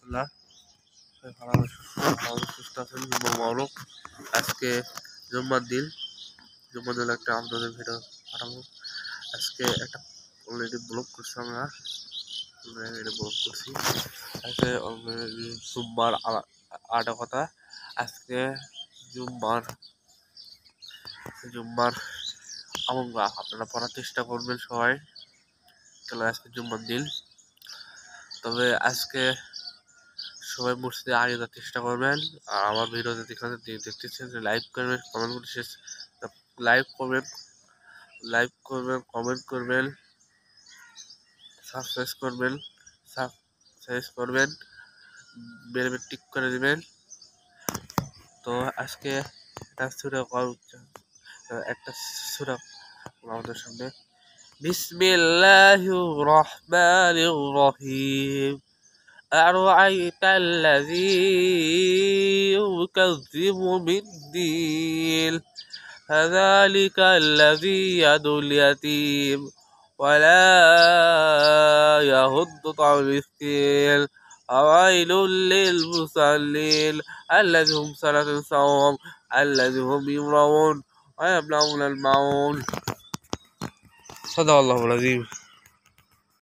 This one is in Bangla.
রহমতুল্লাহ। ভালো সুস্থ আছেন। জুম্মা মোবারক। আজকে জুম্মার দিন একটা আপনাদের ভিডিও পাঠাবো। আজকে একটা অলরেডি ব্লগ করছি, আমরা ব্লগ করছি। আজকে অলরেডি জুম্মার আটা কথা। আজকে জুম্মার আমরা আপনারা পড়ার চেষ্টা করবেন সবাই। তাহলে আজকে জুম্মার দিন, তবে আজকে সবাই মসজিদে আগে যাওয়ার চেষ্টা করবেন। আর আমার ভিডিও দেখতেছেন, লাইক করবেন, কমেন্ট করবেন, কমেন্ট করবেন, সাবস্ক্রাইব করবেন, বেল টিক করে দিবেন। তো আজকে একটা সূরা আমাদের সামনে। বিসমিল্লাহির রহমানির রহিম। أرأيت الذي يكذب بالدين فذلك الذي يدعو اليتيم ولا يحض على المسكين وويل للمصلين الذين هم صلاة ساهون الذين هم يراءون ويمنعون الماعون. صدق الله العظيم.